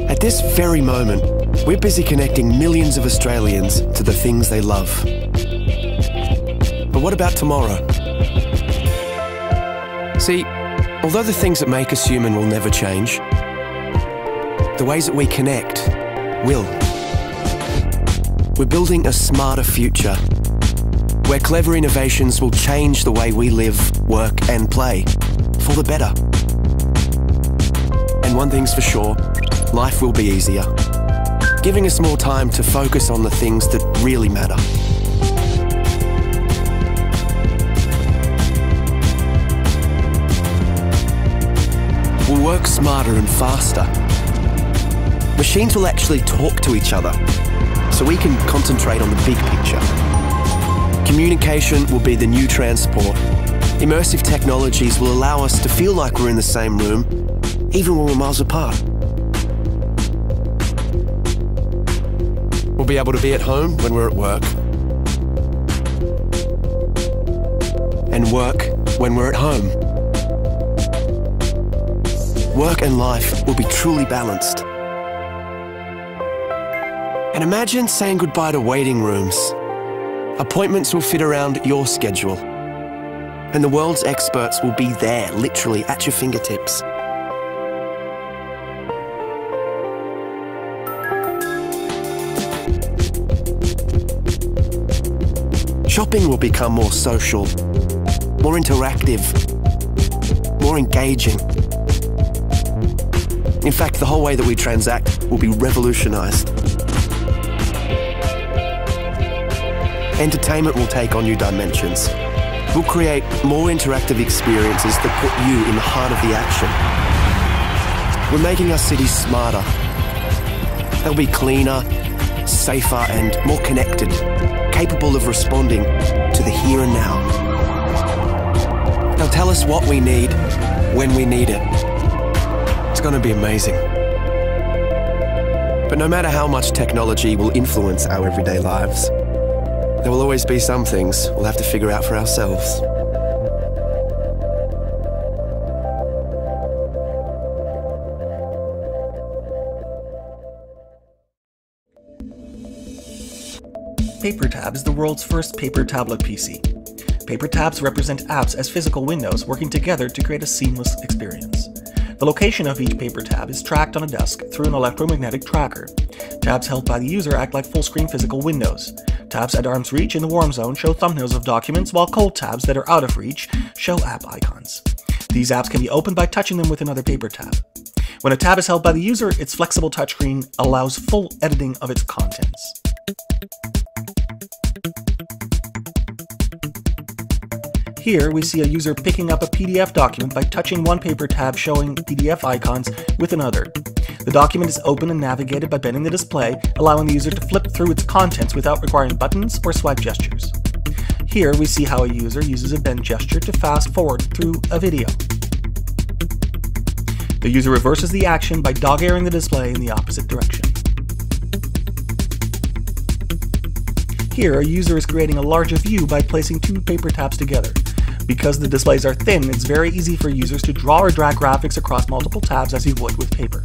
At this very moment, we're busy connecting millions of Australians to the things they love. But what about tomorrow? See, although the things that make us human will never change, the ways that we connect will. We're building a smarter future, where clever innovations will change the way we live, work and play, for the better. And one thing's for sure, life will be easier, giving us more time to focus on the things that really matter. We'll work smarter and faster. Machines will actually talk to each other, so we can concentrate on the big picture. Communication will be the new transport. Immersive technologies will allow us to feel like we're in the same room, even when we're miles apart. We'll be able to be at home when we're at work, and work when we're at home. Work and life will be truly balanced. And imagine saying goodbye to waiting rooms. Appointments will fit around your schedule, and the world's experts will be there, literally at your fingertips. Shopping will become more social, more interactive, more engaging. In fact, the whole way that we transact will be revolutionized. Entertainment will take on new dimensions. We'll create more interactive experiences that put you in the heart of the action. We're making our cities smarter. They'll be cleaner, safer and more connected, capable of responding to the here and now. They'll tell us what we need, when we need it. It's going to be amazing. But no matter how much technology will influence our everyday lives, there will always be some things we'll have to figure out for ourselves. PaperTab is the world's first paper tablet PC. Paper tabs represent apps as physical windows working together to create a seamless experience. The location of each paper tab is tracked on a desk through an electromagnetic tracker. Tabs held by the user act like full-screen physical windows. Tabs at arm's reach in the warm zone show thumbnails of documents, while cold tabs that are out of reach show app icons. These apps can be opened by touching them with another paper tab. When a tab is held by the user, its flexible touchscreen allows full editing of its contents. Here we see a user picking up a PDF document by touching one paper tab showing PDF icons with another. The document is open and navigated by bending the display, allowing the user to flip through its contents without requiring buttons or swipe gestures. Here we see how a user uses a bend gesture to fast forward through a video. The user reverses the action by dog-earing the display in the opposite direction. Here, a user is creating a larger view by placing two paper tabs together. Because the displays are thin, it's very easy for users to draw or drag graphics across multiple tabs as you would with paper.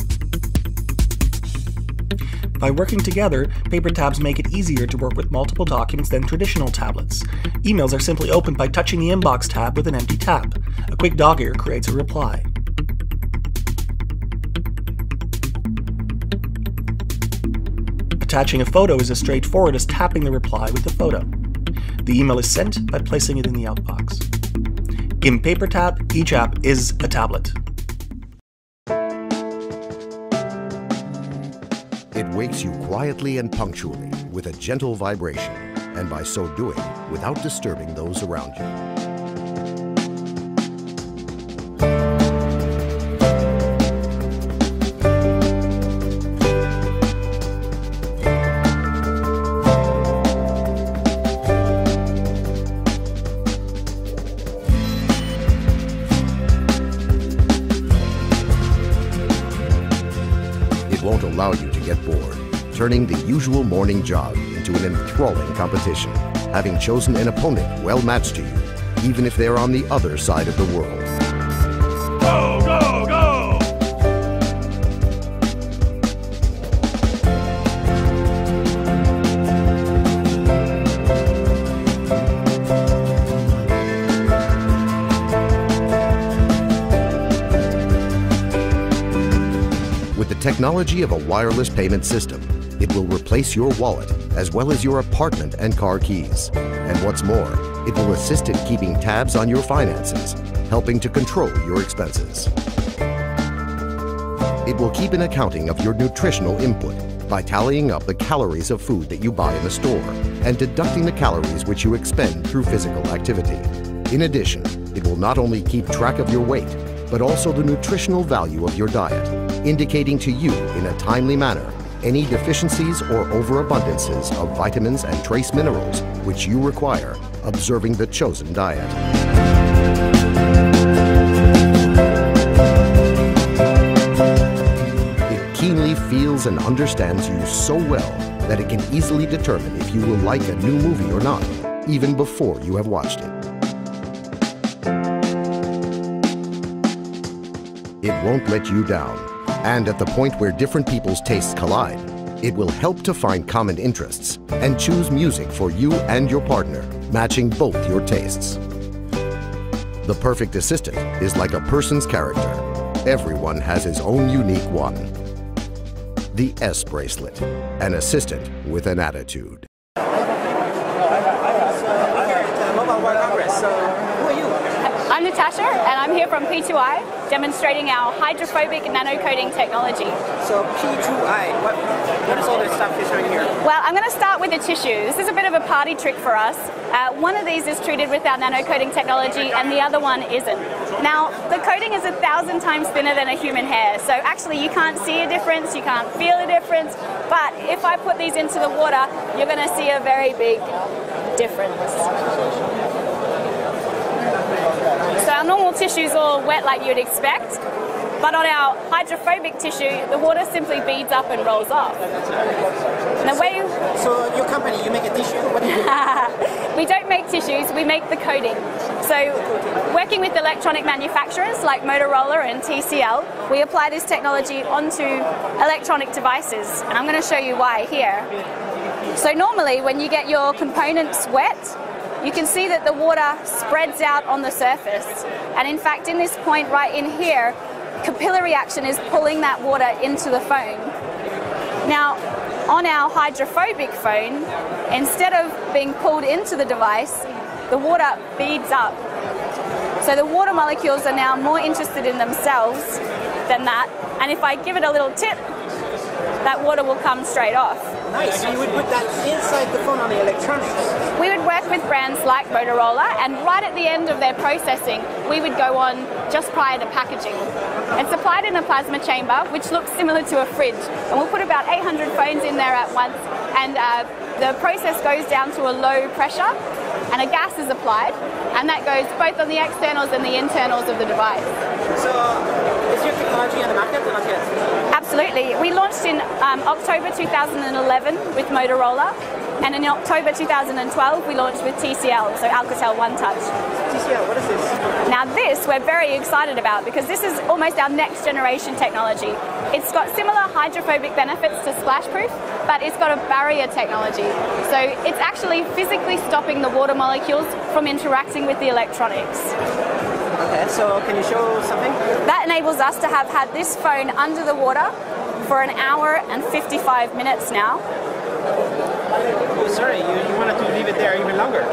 By working together, paper tabs make it easier to work with multiple documents than traditional tablets. Emails are simply opened by touching the inbox tab with an empty tab. A quick dog-ear creates a reply. Attaching a photo is as straightforward as tapping the reply with the photo. The email is sent by placing it in the outbox. In PaperTab, each app is a tablet. It wakes you quietly and punctually with a gentle vibration, and by so doing, without disturbing those around you. Won't allow you to get bored, turning the usual morning jog into an enthralling competition, having chosen an opponent well matched to you, even if they're on the other side of the world. Go, go, go! With the technology of a wireless payment system, it will replace your wallet as well as your apartment and car keys. And what's more, it will assist in keeping tabs on your finances, helping to control your expenses. It will keep an accounting of your nutritional input by tallying up the calories of food that you buy in the store and deducting the calories which you expend through physical activity. In addition, it will not only keep track of your weight, but also the nutritional value of your diet, indicating to you in a timely manner any deficiencies or overabundances of vitamins and trace minerals which you require, observing the chosen diet. It keenly feels and understands you so well that it can easily determine if you will like a new movie or not, even before you have watched it. It won't let you down. And at the point where different people's tastes collide, it will help to find common interests and choose music for you and your partner, matching both your tastes. The perfect assistant is like a person's character. Everyone has his own unique one. The S bracelet, an assistant with an attitude. I'm Natasha, and I'm here from P2I, demonstrating our hydrophobic nanocoating technology. So P2I, what is all this stuff you're showing here? Well, I'm going to start with the tissue. This is a bit of a party trick for us. One of these is treated with our nanocoating technology, and the other one isn't. Now, the coating is 1,000 times thinner than a human hair, so actually you can't see a difference, you can't feel a difference, but if I put these into the water, you're going to see a very big difference. So our normal tissue is all wet like you'd expect, but on our hydrophobic tissue, the water simply beads up and rolls off. And the way So your company, you make a tissue? What do you do? We don't make tissues, we make the coating. So working with electronic manufacturers like Motorola and TCL, we apply this technology onto electronic devices, and I'm going to show you why here. So normally when you get your components wet, you can see that the water spreads out on the surface. And in fact, in this point right in here, capillary action is pulling that water into the phone. Now, on our hydrophobic phone, instead of being pulled into the device, the water beads up. So the water molecules are now more interested in themselves than that. And if I give it a little tip, that water will come straight off. Nice, so you would put that inside the phone on the electronics. We would work with brands like Motorola, and right at the end of their processing, we would go on just prior to packaging. It's applied in a plasma chamber, which looks similar to a fridge, and we'll put about 800 phones in there at once, and the process goes down to a low pressure, and a gas is applied, and that goes both on the externals and the internals of the device. So, is your technology on the market or not yet? Absolutely. We launched in October 2011 with Motorola, and in October 2012 we launched with TCL, so Alcatel One Touch. TCL, what is this? Now this we're very excited about because this is almost our next generation technology. It's got similar hydrophobic benefits to splashproof, but it's got a barrier technology. So it's actually physically stopping the water molecules from interacting with the electronics. Okay, so can you show something? That enables us to have had this phone under the water for 1 hour and 55 minutes now. Oh, sorry, you wanted to leave it there even longer.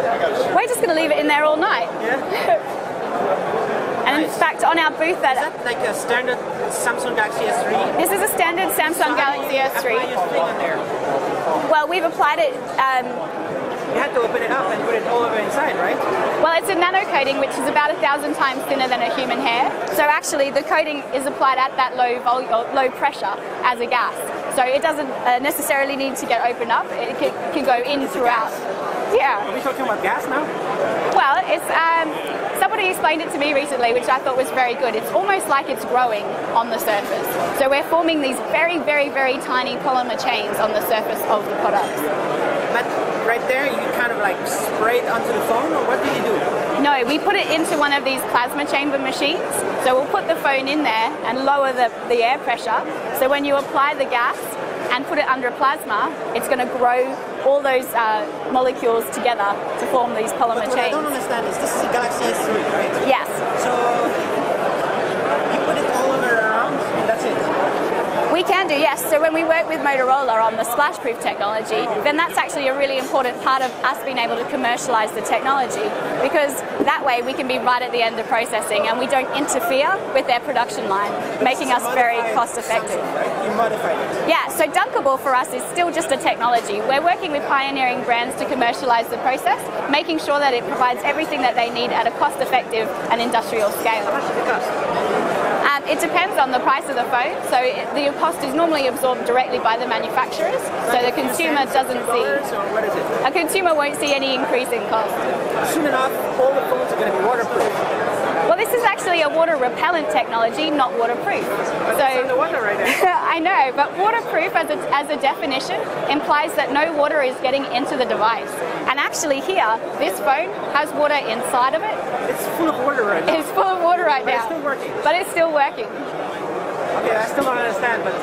We're just going to leave it in there all night. Yeah. And in fact, on our booth, Is that like a standard Samsung Galaxy S3? this is a standard Samsung Galaxy S3. Apply your thing on there. Well, we've applied it. You had to open it up and put it all over inside, right? Well, it's a nano coating, which is about 1,000 times thinner than a human hair. So actually, the coating is applied at that low pressure as a gas. So it doesn't necessarily need to get opened up. It can go in throughout. Yeah. Are we talking about gas now? Well, it's somebody explained it to me recently, which I thought was very good. It's almost like it's growing on the surface. So we're forming these very, very, very tiny polymer chains on the surface of the products. But right there, you kind of like spray it onto the phone, or what do you do? No, we put it into one of these plasma chamber machines. So we'll put the phone in there and lower the air pressure. So when you apply the gas and put it under plasma, it's going to grow all those molecules together to form these polymer What I chains. don't understand is this is a Galaxy S3, right? Yes. So you put it all over around, and that's it. We We can do, yes. So when we work with Motorola on the splash-proof technology, then that's actually a really important part of us being able to commercialize the technology, because that way we can be right at the end of processing and we don't interfere with their production line, making us very cost-effective. Right? You modified it. Yeah, so Dunkable for us is still just a technology. We're working with pioneering brands to commercialize the process, making sure that it provides everything that they need at a cost-effective and industrial scale. How much does it cost? It depends on the price of the phone, so the cost is normally absorbed directly by the manufacturers, so the consumer doesn't see. Or what is it? A consumer won't see any increase in cost. Soon enough, all the phones are going to be waterproof. Well, this is actually a water repellent technology, not waterproof. But it's underwater right now. I know, but waterproof as a definition implies that no water is getting into the device. And actually here, this phone has water inside of it. It's full of water right now. It's full of water right now. But it's still working. But it's still working. Okay, I still don't understand, but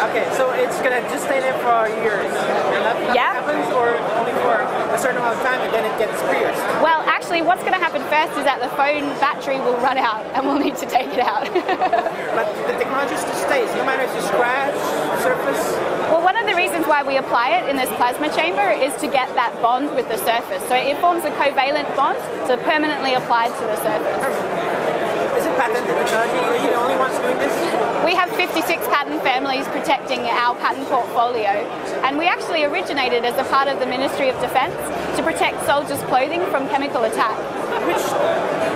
okay, so it's gonna just stay there for years, and nothing happens, or only for a certain amount of time, and then it gets pierced. Well, actually, what's going to happen first is that the phone battery will run out, and we'll need to take it out. But the technology still stays, no matter if you scratch, surface. Well, one of the reasons why we apply it in this plasma chamber is to get that bond with the surface. So it forms a covalent bond, so permanently applied to the surface. Is it patented technology? Are you the only ones doing this? We have 56 patent families protecting our patent portfolio, and we actually originated as a part of the Ministry of Defence to protect soldiers' clothing from chemical attack. Which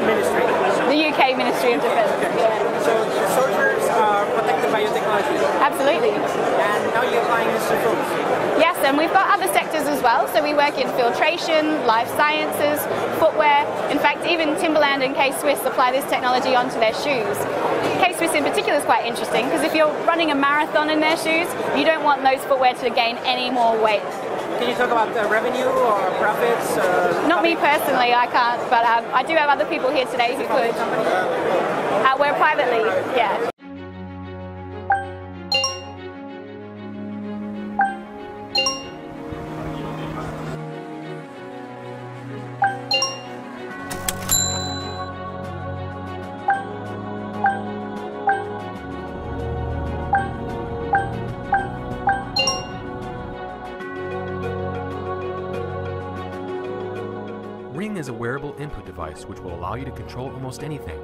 ministry? The UK Ministry of Defence. Okay. Yeah. So the soldiers are protected by your technology? Absolutely. And now you're applying this to phones? Yes, and we've got other sectors as well. So we work in filtration, life sciences, footwear. In fact, even Timberland and K-Swiss apply this technology onto their shoes. K-Swiss in particular is quite interesting because if you're running a marathon in their shoes, you don't want those footwear to gain any more weight. Can you talk about revenue or profits? Not me personally, I can't, but I do have other people here today who could. We're privately, yeah. Ring is a wearable input device which will allow you to control almost anything.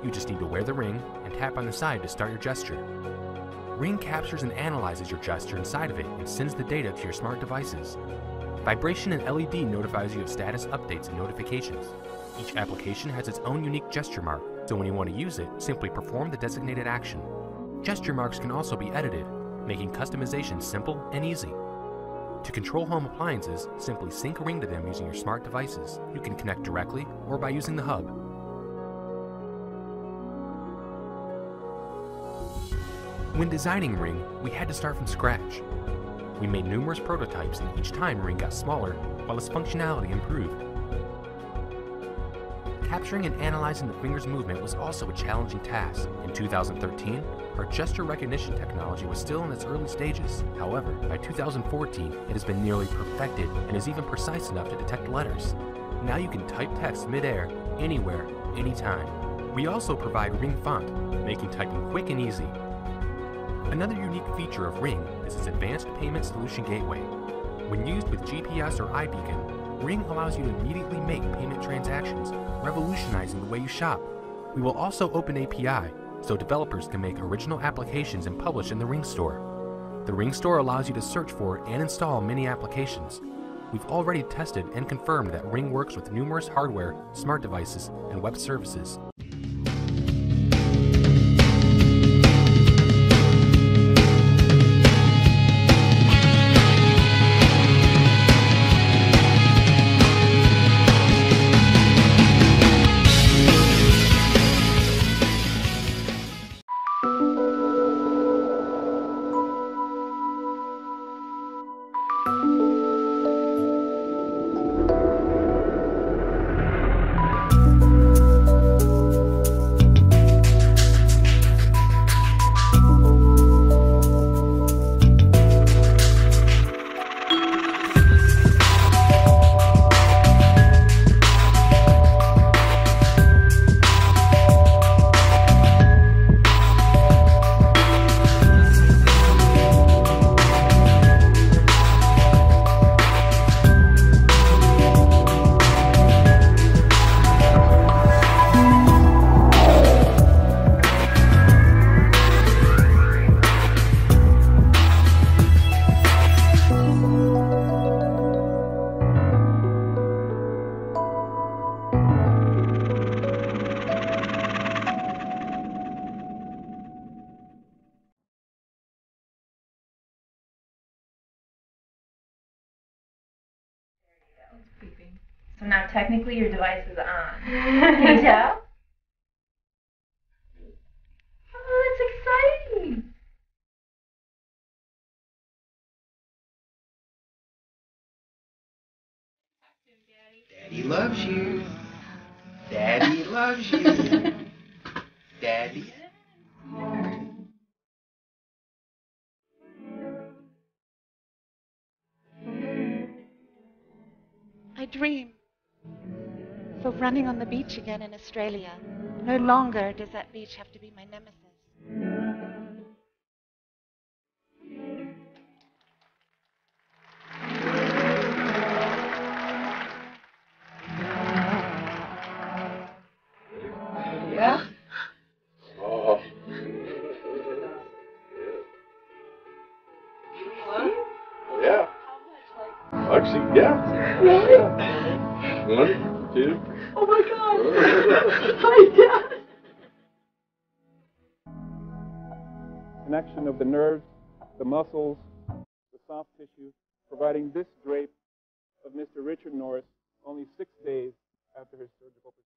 You just need to wear the ring and tap on the side to start your gesture. Ring captures and analyzes your gesture inside of it and sends the data to your smart devices. Vibration and LED notifies you of status updates and notifications. Each application has its own unique gesture mark, so when you want to use it, simply perform the designated action. Gesture marks can also be edited, making customization simple and easy. To control home appliances, simply sync a ring to them using your smart devices. You can connect directly or by using the hub. When designing Ring, we had to start from scratch. We made numerous prototypes, and each time Ring got smaller, while its functionality improved. Capturing and analyzing the finger's movement was also a challenging task. In 2013, our gesture recognition technology was still in its early stages. However, by 2014, it has been nearly perfected and is even precise enough to detect letters. Now you can type text mid-air, anywhere, anytime. We also provide Ring font, making typing quick and easy. Another unique feature of Ring is its advanced payment solution gateway. When used with GPS or iBeacon, Ring allows you to immediately make payment transactions, revolutionizing the way you shop. We will also open API, so developers can make original applications and publish in the Ring Store. The Ring Store allows you to search for and install many applications. We've already tested and confirmed that Ring works with numerous hardware, smart devices, and web services. So now technically your device is on. Can you tell? Oh, that's exciting! Daddy loves you. Daddy loves you. Daddy. I dream of running on the beach again in Australia. No longer does that beach have to be my nemesis. Yeah? Oh. Yeah. Actually, yeah. Really? Yeah. 1, 2. Oh my God! Hi, Dad! Connection of the nerves, the muscles, the soft tissue, providing this drape of Mr. Richard Norris only 6 days after his surgical procedure.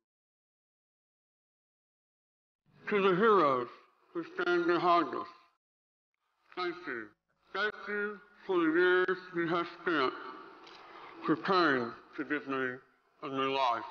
To the heroes who stand behind us, thank you. Thank you for the years you have spent preparing to give me a new life.